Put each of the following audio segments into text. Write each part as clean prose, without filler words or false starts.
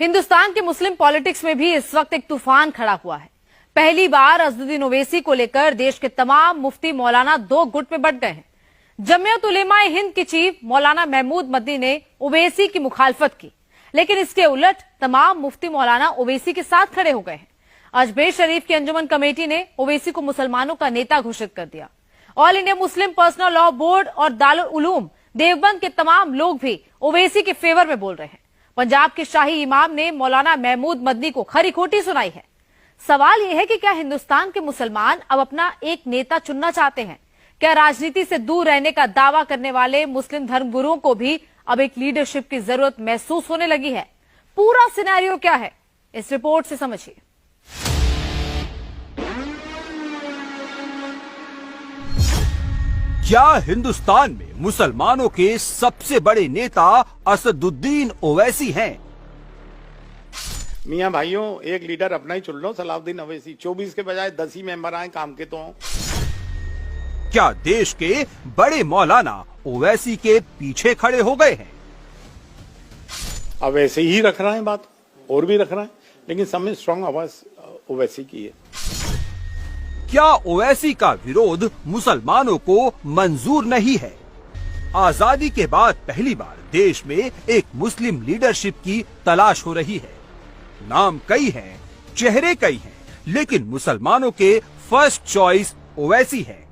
हिंदुस्तान के मुस्लिम पॉलिटिक्स में भी इस वक्त एक तूफान खड़ा हुआ है। पहली बार अज़दुद्दीन ओवैसी को लेकर देश के तमाम मुफ्ती मौलाना दो गुट में बंट गए हैं। जमीयत उलेमाए हिंद के चीफ मौलाना महमूद मदनी ने ओवैसी की मुखालफत की, लेकिन इसके उलट तमाम मुफ्ती मौलाना ओवैसी के साथ खड़े हो गए हैं। अजमेर शरीफ की अंजुमन कमेटी ने ओवैसी को मुसलमानों का नेता घोषित कर दिया। All India Muslim personal law board और दारुल उलूम देवबंद के तमाम लोग भी ओवैसी के फेवर में बोल रहे हैं। पंजाब के शाही इमाम ने मौलाना महमूद मदनी को खरी खोटी सुनाई है। सवाल यह है कि क्या हिंदुस्तान के मुसलमान अब अपना एक नेता चुनना चाहते हैं? क्या राजनीति से दूर रहने का दावा करने वाले मुस्लिम धर्मगुरुओं को भी अब एक लीडरशिप की जरूरत महसूस होने लगी है? पूरा सिनेरियो क्या है, इस रिपोर्ट से समझिए। क्या हिंदुस्तान में मुसलमानों के सबसे बड़े नेता असदुद्दीन ओवैसी हैं? मियां भाइयों, एक लीडर अपना ही चुन लो, सलाउद्दीन ओवैसी। 24 के बजाय 10 ही मेंबर आए, काम के तो हों। क्या देश के बड़े मौलाना ओवैसी के पीछे खड़े हो गए हैं? अब ऐसे ही रख रहे हैं बात, और भी रख रहे हैं, लेकिन सब में स्ट्रांग आवाज ओवैसी की है। क्या ओवैसी का विरोध मुसलमानों को मंजूर नहीं है? आजादी के बाद पहली बार देश में एक मुस्लिम लीडरशिप की तलाश हो रही है। नाम कई हैं, चेहरे कई हैं, लेकिन मुसलमानों के फर्स्ट चॉइस ओवैसी है।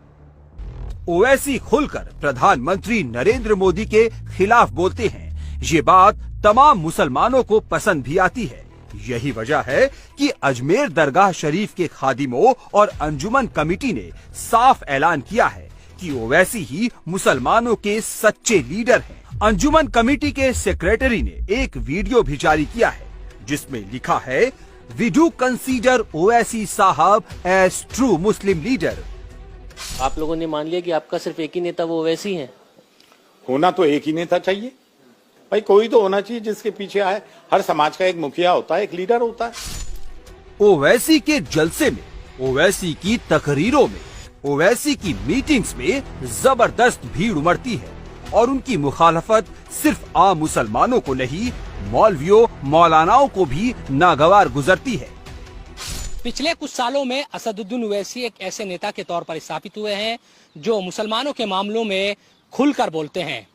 ओवैसी खुलकर प्रधानमंत्री नरेंद्र मोदी के खिलाफ बोलते हैं। ये बात तमाम मुसलमानों को पसंद भी आती है। यही वजह है कि अजमेर दरगाह शरीफ के खादिमों और अंजुमन कमेटी ने साफ ऐलान किया है कि ओवैसी ही मुसलमानों के सच्चे लीडर हैं। अंजुमन कमेटी के सेक्रेटरी ने एक वीडियो भी जारी किया है, जिसमें लिखा है, वी डू कंसीडर ओवैसी साहब एज ट्रू मुस्लिम लीडर। आप लोगों ने मान लिया कि आपका सिर्फ एक ही नेता वो ओवैसी हैं? होना तो एक ही नेता चाहिए भाई, कोई तो होना चाहिए जिसके पीछे आए। हर समाज का एक मुखिया होता है, एक लीडर होता है। ओवैसी के जलसे में, ओवैसी की तकरीरों में, ओवैसी की मीटिंग्स में जबरदस्त भीड़ उमड़ती है और उनकी मुखालफत सिर्फ आम मुसलमानों को नहीं, मौलवियों मौलानाओं को भी नागवार गुजरती है। पिछले कुछ सालों में असदुद्दीन ओवैसी एक ऐसे नेता के तौर पर स्थापित हुए हैं जो मुसलमानों के मामलों में खुलकर बोलते हैं।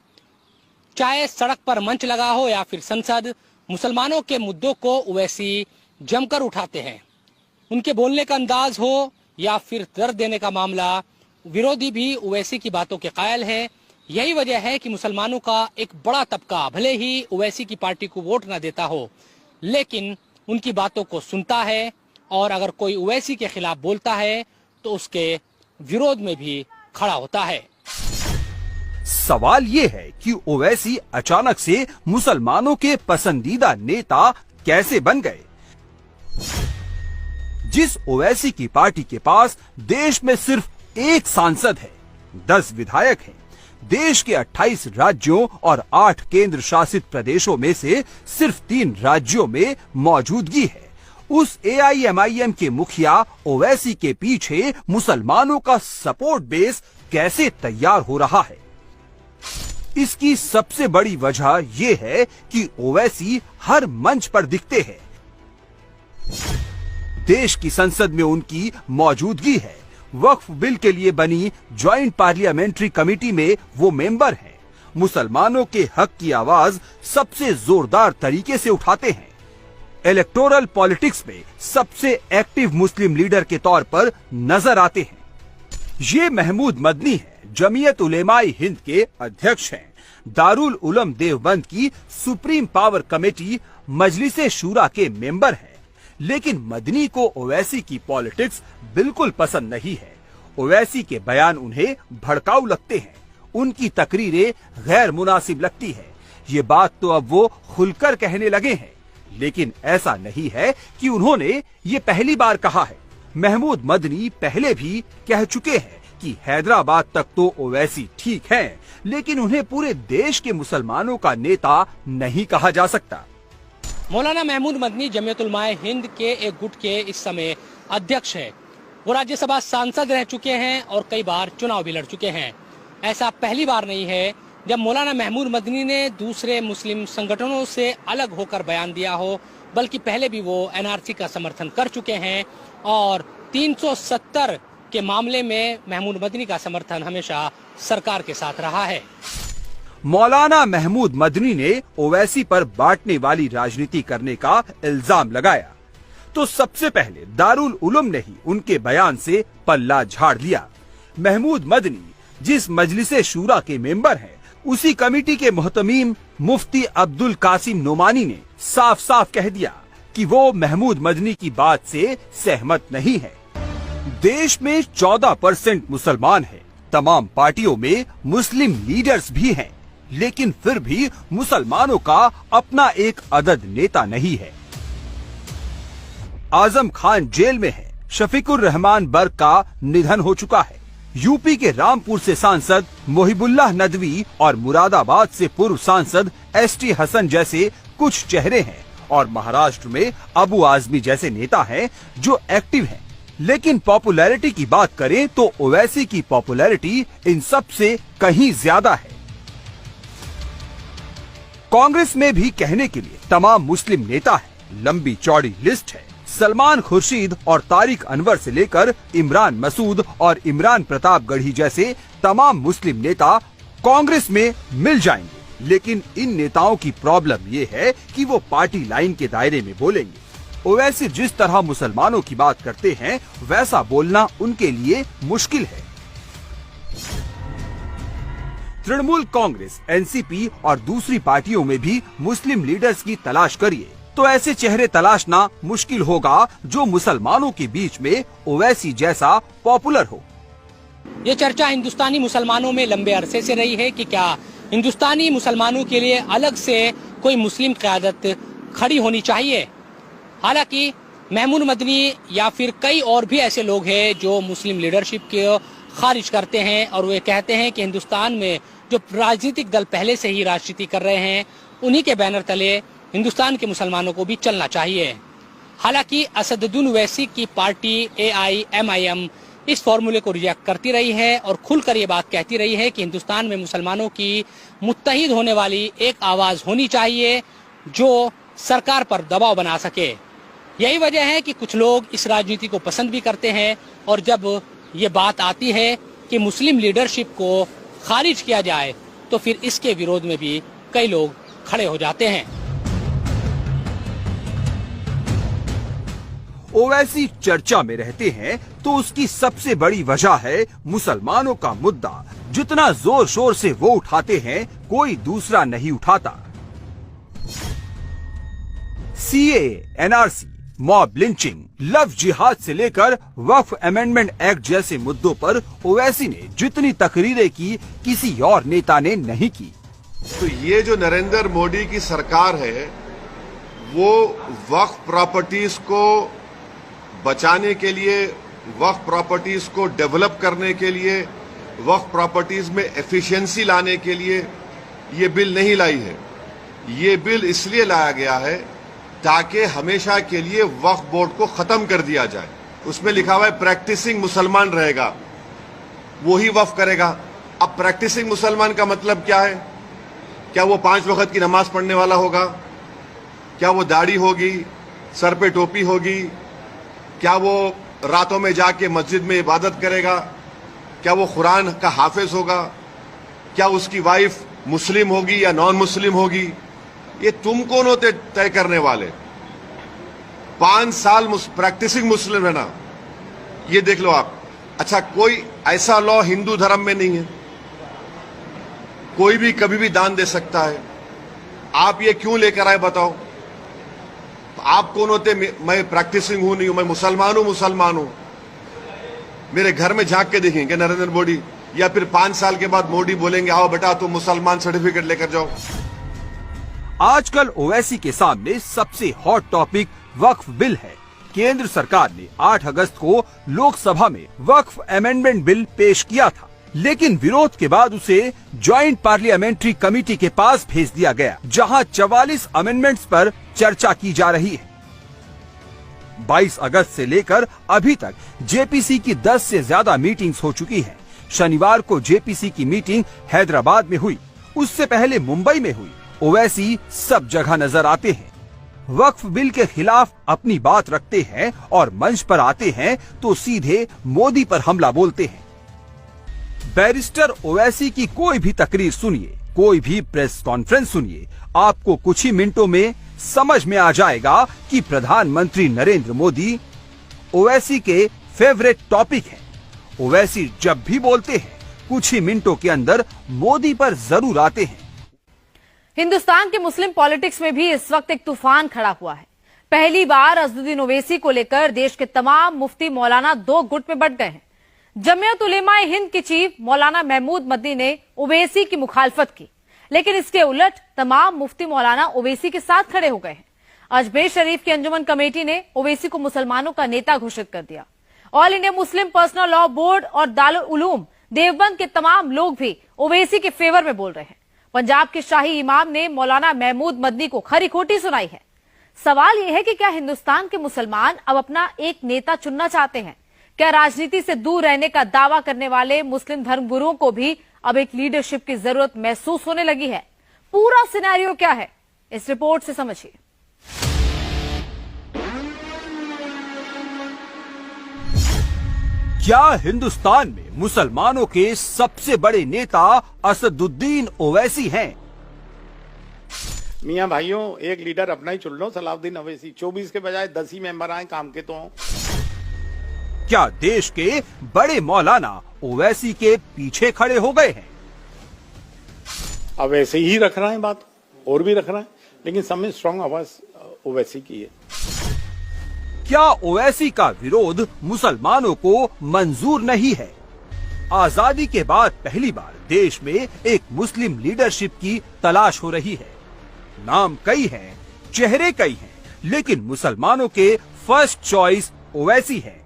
चाहे सड़क पर मंच लगा हो या फिर संसद, मुसलमानों के मुद्दों को ओवैसी जमकर उठाते हैं। उनके बोलने का अंदाज हो या फिर दर्द देने का मामला, विरोधी भी ओवैसी की बातों के कायल है। यही वजह है कि मुसलमानों का एक बड़ा तबका भले ही ओवैसी की पार्टी को वोट न देता हो, लेकिन उनकी बातों को सुनता है और अगर कोई ओवैसी के खिलाफ बोलता है तो उसके विरोध में भी खड़ा होता है। सवाल ये है कि ओवैसी अचानक से मुसलमानों के पसंदीदा नेता कैसे बन गए? जिस ओवैसी की पार्टी के पास देश में सिर्फ एक सांसद है, 10 विधायक हैं, देश के 28 राज्यों और 8 केंद्र शासित प्रदेशों में से सिर्फ 3 राज्यों में मौजूदगी है, उस AIMIM के मुखिया ओवैसी के पीछे मुसलमानों का सपोर्ट बेस कैसे तैयार हो रहा है? इसकी सबसे बड़ी वजह यह है कि ओवैसी हर मंच पर दिखते हैं। देश की संसद में उनकी मौजूदगी है। वक्फ बिल के लिए बनी ज्वाइंट पार्लियामेंट्री कमेटी में वो मेंबर हैं। मुसलमानों के हक की आवाज सबसे जोरदार तरीके से उठाते हैं। इलेक्टोरल पॉलिटिक्स में सबसे एक्टिव मुस्लिम लीडर के तौर पर नजर आते हैं। ये महमूद मदनी है, जमीयत उलेमाए हिंद के अध्यक्ष हैं। दारुल उलूम देवबंद की सुप्रीम पावर कमेटी मजलिसे शूरा के मेंबर हैं। लेकिन मदनी को ओवैसी की पॉलिटिक्स बिल्कुल पसंद नहीं है। ओवैसी के बयान उन्हें भड़काऊ लगते हैं, उनकी तकरीरें गैर मुनासिब लगती है। ये बात तो अब वो खुलकर कहने लगे हैं, लेकिन ऐसा नहीं है कि उन्होंने ये पहली बार कहा है। महमूद मदनी पहले भी कह चुके हैं कि हैदराबाद तक तो ओवैसी ठीक हैं, लेकिन उन्हें पूरे देश के मुसलमानों का नेता नहीं कहा जा सकता। मौलाना महमूद मदनी जमीयत उलमाए हिंद के एक गुट के इस समय अध्यक्ष है। वो राज्यसभा सांसद रह चुके हैं और कई बार चुनाव भी लड़ चुके हैं। ऐसा पहली बार नहीं है जब मौलाना महमूद मदनी ने दूसरे मुस्लिम संगठनों से अलग होकर बयान दिया हो। बल्कि पहले भी वो एनआरसी का समर्थन कर चुके हैं और 370 के मामले में महमूद मदनी का समर्थन हमेशा सरकार के साथ रहा है। मौलाना महमूद मदनी ने ओवैसी पर बांटने वाली राजनीति करने का इल्जाम लगाया तो सबसे पहले दारुल उलूम ने ही उनके बयान से पल्ला झाड़ लिया। महमूद मदनी जिस मजलिसे शूरा के मेंबर हैं, उसी कमेटी के मुहतमीम मुफ्ती अब्दुल कासिम नोमानी ने साफ साफ कह दिया कि वो महमूद मदनी की बात से सहमत नहीं है। देश में 14% मुसलमान हैं, तमाम पार्टियों में मुस्लिम लीडर्स भी हैं, लेकिन फिर भी मुसलमानों का अपना एक अदद नेता नहीं है। आजम खान जेल में है, शफीकुर रहमान बर्क का निधन हो चुका है। यूपी के रामपुर से सांसद मोहिबुल्लाह नदवी और मुरादाबाद से पूर्व सांसद एसटी हसन जैसे कुछ चेहरे हैं और महाराष्ट्र में अबू आजमी जैसे नेता हैं जो एक्टिव हैं। लेकिन पॉपुलैरिटी की बात करें तो ओवैसी की पॉपुलैरिटी इन सब से कहीं ज्यादा है। कांग्रेस में भी कहने के लिए तमाम मुस्लिम नेता हैं, लंबी चौड़ी लिस्ट है। सलमान खुर्शीद और तारिक अनवर से लेकर इमरान मसूद और इमरान प्रतापगढ़ी जैसे तमाम मुस्लिम नेता कांग्रेस में मिल जाएंगे, लेकिन इन नेताओं की प्रॉब्लम ये है कि वो पार्टी लाइन के दायरे में बोलेंगे। ओवैसी जिस तरह मुसलमानों की बात करते हैं, वैसा बोलना उनके लिए मुश्किल है। तृणमूल कांग्रेस, एनसीपी और दूसरी पार्टियों में भी मुस्लिम लीडर्स की तलाश करिए तो ऐसे चेहरे तलाशना मुश्किल होगा जो मुसलमानों के बीच में ओवैसी जैसा पॉपुलर हो। ये चर्चा हिंदुस्तानी मुसलमानों में लंबे अरसे से रही है कि क्या हिंदुस्तानी मुसलमानों के लिए अलग से कोई मुस्लिम क़यादत खड़ी होनी चाहिए। हालांकि महमूद मदनी या फिर कई और भी ऐसे लोग हैं जो मुस्लिम लीडरशिप को खारिज करते हैं और वे कहते हैं कि हिंदुस्तान में जो राजनीतिक दल पहले से ही राजनीति कर रहे हैं, उन्हीं के बैनर तले हिंदुस्तान के मुसलमानों को भी चलना चाहिए। हालांकि असदुद्दीन ओवैसी की पार्टी AIMIM इस फॉर्मूले को रिजेक्ट करती रही है और खुलकर ये बात कहती रही है कि हिंदुस्तान में मुसलमानों की मुत्तहिद होने वाली एक आवाज होनी चाहिए जो सरकार पर दबाव बना सके। यही वजह है कि कुछ लोग इस राजनीति को पसंद भी करते हैं और जब ये बात आती है कि मुस्लिम लीडरशिप को खारिज किया जाए तो फिर इसके विरोध में भी कई लोग खड़े हो जाते हैं। ओवैसी चर्चा में रहते हैं तो उसकी सबसे बड़ी वजह है मुसलमानों का मुद्दा जितना जोर शोर से वो उठाते हैं, कोई दूसरा नहीं उठाता। CAA, NRC, mob lynching, love जिहाद से लेकर वक्फ अमेंडमेंट एक्ट जैसे मुद्दों पर ओवैसी ने जितनी तकरीरें की, किसी और नेता ने नहीं की। तो ये जो नरेंद्र मोदी की सरकार है, वो वक्फ प्रॉपर्टीज को बचाने के लिए, वक्फ प्रॉपर्टीज को डेवलप करने के लिए, वक्फ प्रॉपर्टीज में एफिशिएंसी लाने के लिए ये बिल नहीं लाई है। ये बिल इसलिए लाया गया है ताकि हमेशा के लिए वक्फ बोर्ड को खत्म कर दिया जाए। उसमें लिखा हुआ है प्रैक्टिसिंग मुसलमान रहेगा, वो ही वक्फ करेगा। अब प्रैक्टिसिंग मुसलमान का मतलब क्या है? क्या वो 5 वक्त की नमाज पढ़ने वाला होगा? क्या वो दाढ़ी होगी, सर पे टोपी होगी? क्या वो रातों में जाके मस्जिद में इबादत करेगा? क्या वो कुरान का हाफिज होगा? क्या उसकी वाइफ मुस्लिम होगी या नॉन मुस्लिम होगी? ये तुम कौन होते तय करने वाले? 5 साल प्रैक्टिसिंग मुस्लिम है ना, ये देख लो आप। अच्छा, कोई ऐसा लॉ हिंदू धर्म में नहीं है, कोई भी कभी भी दान दे सकता है। आप ये क्यों लेकर आए बताओ? आप कौन होते? मैं प्रैक्टिसिंग हूं नहीं हूं, मैं मुसलमान हूं। मेरे घर में झांक के देखेंगे नरेंद्र मोदी, या फिर 5 साल के बाद मोदी बोलेंगे आओ बेटा तुम मुसलमान सर्टिफिकेट लेकर जाओ। आजकल ओवैसी के सामने सबसे हॉट टॉपिक वक्फ बिल है। केंद्र सरकार ने 8 अगस्त को लोकसभा में वक्फ अमेंडमेंट बिल पेश किया था, लेकिन विरोध के बाद उसे ज्वाइंट पार्लियामेंट्री कमेटी के पास भेज दिया गया, जहां 44 अमेंडमेंट्स पर चर्चा की जा रही है। 22 अगस्त से लेकर अभी तक जेपीसी की 10 से ज्यादा मीटिंग्स हो चुकी हैं। शनिवार को जेपीसी की मीटिंग हैदराबाद में हुई, उससे पहले मुंबई में हुई। ओवैसी सब जगह नजर आते हैं। वक्फ बिल के खिलाफ अपनी बात रखते हैं और मंच पर आते हैं तो सीधे मोदी पर हमला बोलते हैं। बैरिस्टर ओवैसी की कोई भी तकरीर सुनिए, कोई भी प्रेस कॉन्फ्रेंस सुनिए, आपको कुछ ही मिनटों में समझ में आ जाएगा कि प्रधानमंत्री नरेंद्र मोदी ओवैसी के फेवरेट टॉपिक हैं। ओवैसी जब भी बोलते हैं कुछ ही मिनटों के अंदर मोदी पर जरूर आते हैं। हिंदुस्तान के मुस्लिम पॉलिटिक्स में भी इस वक्त एक तूफान खड़ा हुआ है। पहली बार अज़दुद्दीन ओवैसी को लेकर देश के तमाम मुफ्ती मौलाना दो गुट में बंट गए हैं। जमीयत उलेमा हिंद के चीफ मौलाना महमूद मदनी ने ओवैसी की मुखालफत की, लेकिन इसके उलट तमाम मुफ्ती मौलाना ओवैसी के साथ खड़े हो गए हैं। अजमेर शरीफ की अंजुमन कमेटी ने ओवैसी को मुसलमानों का नेता घोषित कर दिया। All India Muslim personal law board और दारुल उलूम देवबंद के तमाम लोग भी ओवैसी के फेवर में बोल रहे हैं। पंजाब के शाही इमाम ने मौलाना महमूद मदनी को खरी खोटी सुनाई है। सवाल यह है कि क्या हिंदुस्तान के मुसलमान अब अपना एक नेता चुनना चाहते हैं? क्या राजनीति से दूर रहने का दावा करने वाले मुस्लिम धर्मगुरुओं को भी अब एक लीडरशिप की जरूरत महसूस होने लगी है? पूरा सिनेरियो क्या है, इस रिपोर्ट से समझिए। क्या हिंदुस्तान में मुसलमानों के सबसे बड़े नेता असदुद्दीन ओवैसी हैं? मियां भाइयों, एक लीडर अपना ही चुन लो, सलाउद्दीन ओवैसी। 24 के बजाय 10 ही मेंबर आए, काम के तो हों। क्या देश के बड़े मौलाना ओवैसी के पीछे खड़े हो गए हैं? अब ऐसे ही रख रहे हैं बात, और भी रख रहे हैं, लेकिन सब में स्ट्रांग आवाज ओवैसी की है। क्या ओवैसी का विरोध मुसलमानों को मंजूर नहीं है? आजादी के बाद पहली बार देश में एक मुस्लिम लीडरशिप की तलाश हो रही है। नाम कई हैं, चेहरे कई हैं, लेकिन मुसलमानों के फर्स्ट चॉइस ओवैसी है।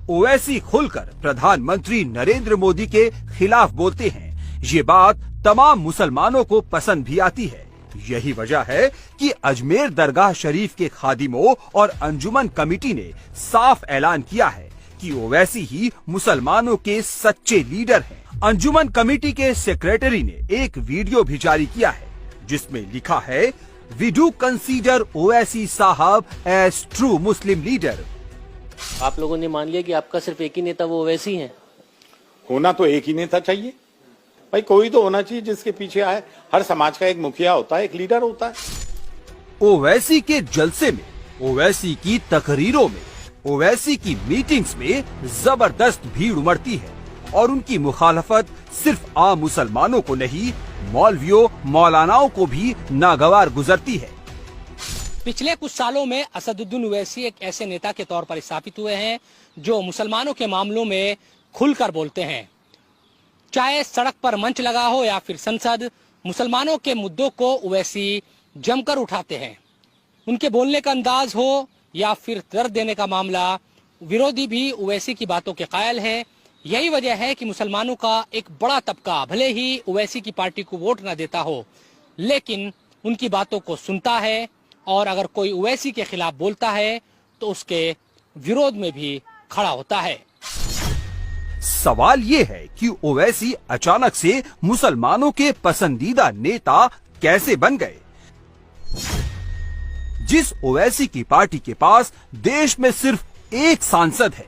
ओवैसी खुलकर प्रधानमंत्री नरेंद्र मोदी के खिलाफ बोलते हैं। ये बात तमाम मुसलमानों को पसंद भी आती है। यही वजह है कि अजमेर दरगाह शरीफ के खादिमों और अंजुमन कमेटी ने साफ ऐलान किया है कि ओवैसी ही मुसलमानों के सच्चे लीडर हैं। अंजुमन कमेटी के सेक्रेटरी ने एक वीडियो भी जारी किया है जिसमें लिखा है, वी डू कंसीडर ओवैसी साहब एज ट्रू मुस्लिम लीडर। आप लोगों ने मान लिया कि आपका सिर्फ एक ही नेता वो ओवैसी हैं। होना तो एक ही नेता चाहिए भाई, कोई तो होना चाहिए जिसके पीछे आए। हर समाज का एक मुखिया होता है, एक लीडर होता है। ओवैसी के जलसे में, ओवैसी की तकरीरों में, ओवैसी की मीटिंग्स में जबरदस्त भीड़ उमड़ती है और उनकी मुखालफत सिर्फ आम मुसलमानों को नहीं, मौलवियों मौलानाओं को भी नागवार गुजरती है। पिछले कुछ सालों में असदुद्दीन ओवैसी एक ऐसे नेता के तौर पर स्थापित हुए हैं जो मुसलमानों के मामलों में खुलकर बोलते हैं। चाहे सड़क पर मंच लगा हो या फिर संसद, मुसलमानों के मुद्दों को ओवैसी जमकर उठाते हैं। उनके बोलने का अंदाज हो या फिर दर्द देने का मामला, विरोधी भी ओवैसी की बातों के कायल हैं। यही वजह है कि मुसलमानों का एक बड़ा तबका भले ही ओवैसी की पार्टी को वोट न देता हो, लेकिन उनकी बातों को सुनता है और अगर कोई ओवैसी के खिलाफ बोलता है तो उसके विरोध में भी खड़ा होता है। सवाल ये है कि ओवैसी अचानक से मुसलमानों के पसंदीदा नेता कैसे बन गए? जिस ओवैसी की पार्टी के पास देश में सिर्फ एक सांसद है,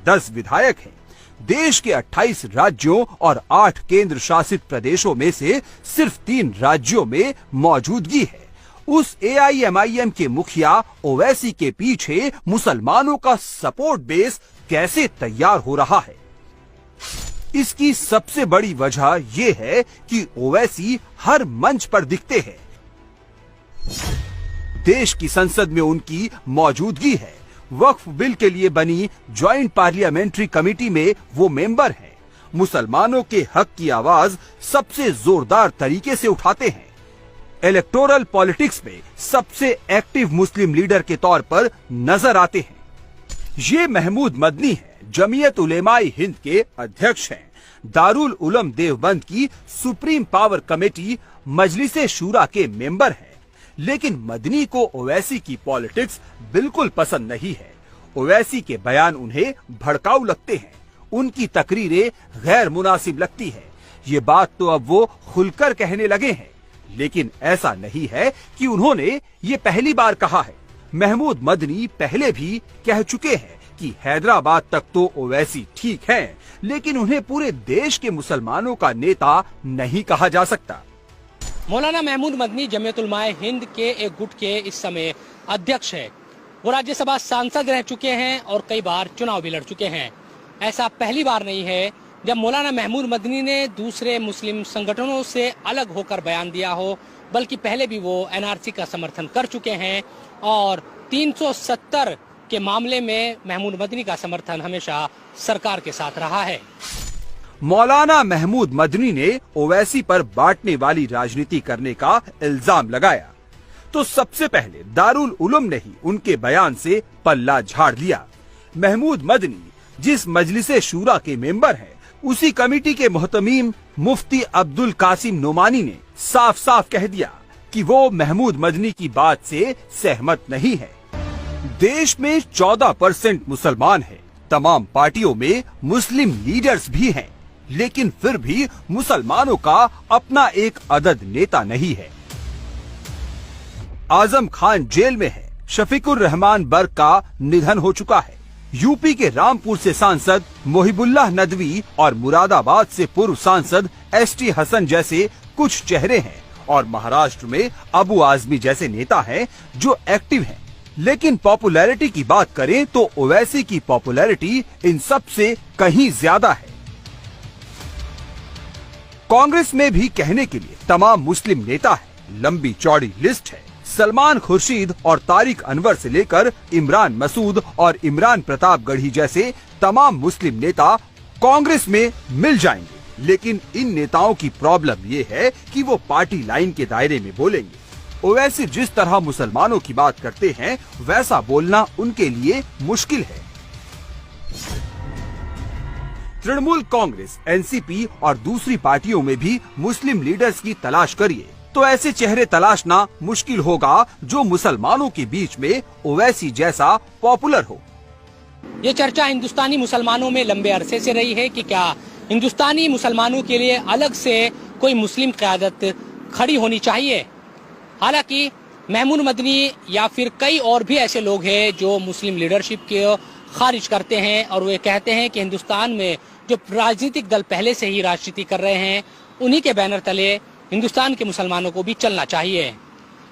10 विधायक हैं, देश के 28 राज्यों और 8 केंद्र शासित प्रदेशों में से सिर्फ 3 राज्यों में मौजूदगी है, उस AIMIM के मुखिया ओवैसी के पीछे मुसलमानों का सपोर्ट बेस कैसे तैयार हो रहा है? इसकी सबसे बड़ी वजह यह है कि ओवैसी हर मंच पर दिखते हैं। देश की संसद में उनकी मौजूदगी है। वक्फ बिल के लिए बनी ज्वाइंट पार्लियामेंट्री कमेटी में वो मेंबर हैं। मुसलमानों के हक की आवाज सबसे जोरदार तरीके से उठाते हैं। इलेक्टोरल पॉलिटिक्स में सबसे एक्टिव मुस्लिम लीडर के तौर पर नजर आते हैं। ये महमूद मदनी है, जमीयत उलेमाए हिंद के अध्यक्ष हैं, दारुल उलूम देवबंद की सुप्रीम पावर कमेटी मजलिसे शूरा के मेंबर हैं। लेकिन मदनी को ओवैसी की पॉलिटिक्स बिल्कुल पसंद नहीं है। ओवैसी के बयान उन्हें भड़काऊ लगते हैं, उनकी तकरीरें गैर मुनासिब लगती है। ये बात तो अब वो खुलकर कहने लगे हैं। लेकिन ऐसा नहीं है कि उन्होंने ये पहली बार कहा है। महमूद मदनी पहले भी कह चुके हैं कि हैदराबाद तक तो ओवैसी ठीक है, लेकिन उन्हें पूरे देश के मुसलमानों का नेता नहीं कहा जा सकता। मौलाना महमूद मदनी जमीयत उलमाए हिंद के एक गुट के इस समय अध्यक्ष है। वो राज्यसभा सांसद रह चुके हैं और कई बार चुनाव भी लड़ चुके हैं। ऐसा पहली बार नहीं है जब मौलाना महमूद मदनी ने दूसरे मुस्लिम संगठनों से अलग होकर बयान दिया हो, बल्कि पहले भी वो एनआरसी का समर्थन कर चुके हैं और 370 के मामले में महमूद मदनी का समर्थन हमेशा सरकार के साथ रहा है। मौलाना महमूद मदनी ने ओवैसी पर बांटने वाली राजनीति करने का इल्जाम लगाया तो सबसे पहले दारुल उलूम ने ही उनके बयान से पल्ला झाड़ लिया। महमूद मदनी जिस मजलिसे शूरा के मेंबर हैं, उसी कमेटी के मुहतमीम मुफ्ती अब्दुल कासिम नोमानी ने साफ साफ कह दिया कि वो महमूद मदनी की बात से सहमत नहीं है। देश में 14% मुसलमान हैं, तमाम पार्टियों में मुस्लिम लीडर्स भी हैं, लेकिन फिर भी मुसलमानों का अपना एक अदद नेता नहीं है। आजम खान जेल में है, शफीकुर रहमान बर्क का निधन हो चुका है। यूपी के रामपुर से सांसद मोहिबुल्लाह नदवी और मुरादाबाद से पूर्व सांसद एसटी हसन जैसे कुछ चेहरे हैं और महाराष्ट्र में अबू आजमी जैसे नेता हैं जो एक्टिव हैं। लेकिन पॉपुलैरिटी की बात करें तो ओवैसी की पॉपुलैरिटी इन सब से कहीं ज्यादा है। कांग्रेस में भी कहने के लिए तमाम मुस्लिम नेता है, लंबी चौड़ी लिस्ट है। सलमान खुर्शीद और तारिक अनवर से लेकर इमरान मसूद और इमरान प्रतापगढ़ी जैसे तमाम मुस्लिम नेता कांग्रेस में मिल जाएंगे, लेकिन इन नेताओं की प्रॉब्लम ये है कि वो पार्टी लाइन के दायरे में बोलेंगे। ओवैसी जिस तरह मुसलमानों की बात करते हैं, वैसा बोलना उनके लिए मुश्किल है। तृणमूल कांग्रेस, एनसीपी और दूसरी पार्टियों में भी मुस्लिम लीडर्स की तलाश करिए तो ऐसे चेहरे तलाशना मुश्किल होगा जो मुसलमानों के बीच में ओवैसी जैसा पॉपुलर हो। ये चर्चा हिंदुस्तानी मुसलमानों में लंबे अरसे से रही है कि क्या हिंदुस्तानी मुसलमानों के लिए अलग से कोई मुस्लिम क़यादत खड़ी होनी चाहिए। हालांकि महमूद मदनी या फिर कई और भी ऐसे लोग हैं जो मुस्लिम लीडरशिप के खारिज करते हैं और वे कहते हैं कि हिंदुस्तान में जो राजनीतिक दल पहले से ही राजनीति कर रहे हैं, उन्हीं के बैनर तले हिंदुस्तान के मुसलमानों को भी चलना चाहिए।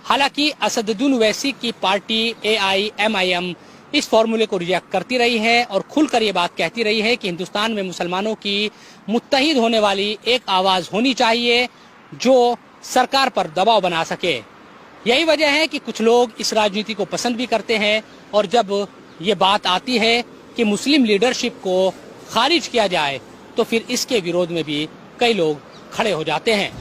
हालांकि असदुद्दीन ओवैसी की पार्टी AIMIM इस फॉर्मूले को रिजेक्ट करती रही है और खुलकर ये बात कहती रही है कि हिंदुस्तान में मुसलमानों की मुत्तहिद होने वाली एक आवाज होनी चाहिए जो सरकार पर दबाव बना सके। यही वजह है कि कुछ लोग इस राजनीति को पसंद भी करते हैं और जब ये बात आती है कि मुस्लिम लीडरशिप को खारिज किया जाए तो फिर इसके विरोध में भी कई लोग खड़े हो जाते हैं।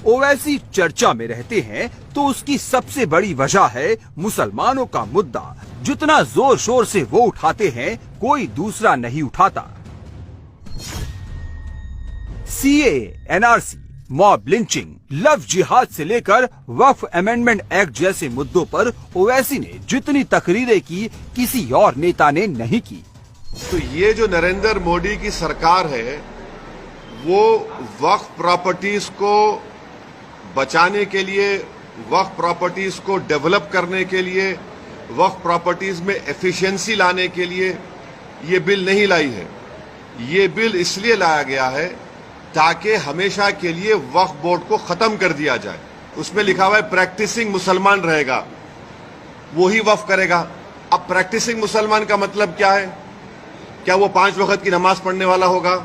ओवैसी चर्चा में रहते हैं तो उसकी सबसे बड़ी वजह है मुसलमानों का मुद्दा जितना जोर शोर से वो उठाते हैं, कोई दूसरा नहीं उठाता। CAA, NRC, mob lynching, love जिहाद से लेकर वक्फ अमेंडमेंट एक्ट जैसे मुद्दों पर ओवैसी ने जितनी तकरीरें की किसी और नेता ने नहीं की। तो ये जो नरेंद्र मोदी की सरकार है वो वक्फ प्रॉपर्टीज को बचाने के लिए, वक्फ प्रॉपर्टीज को डेवलप करने के लिए, वक्फ प्रॉपर्टीज में एफिशिएंसी लाने के लिए ये बिल नहीं लाई है। ये बिल इसलिए लाया गया है ताकि हमेशा के लिए वक्फ बोर्ड को खत्म कर दिया जाए। उसमें लिखा हुआ है प्रैक्टिसिंग मुसलमान रहेगा, वो ही वक्फ करेगा। अब प्रैक्टिसिंग मुसलमान का मतलब क्या है? क्या वो 5 वक्त की नमाज पढ़ने वाला होगा?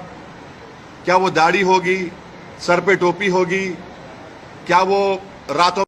क्या वो दाढ़ी होगी, सर पे टोपी होगी? क्या वो रातों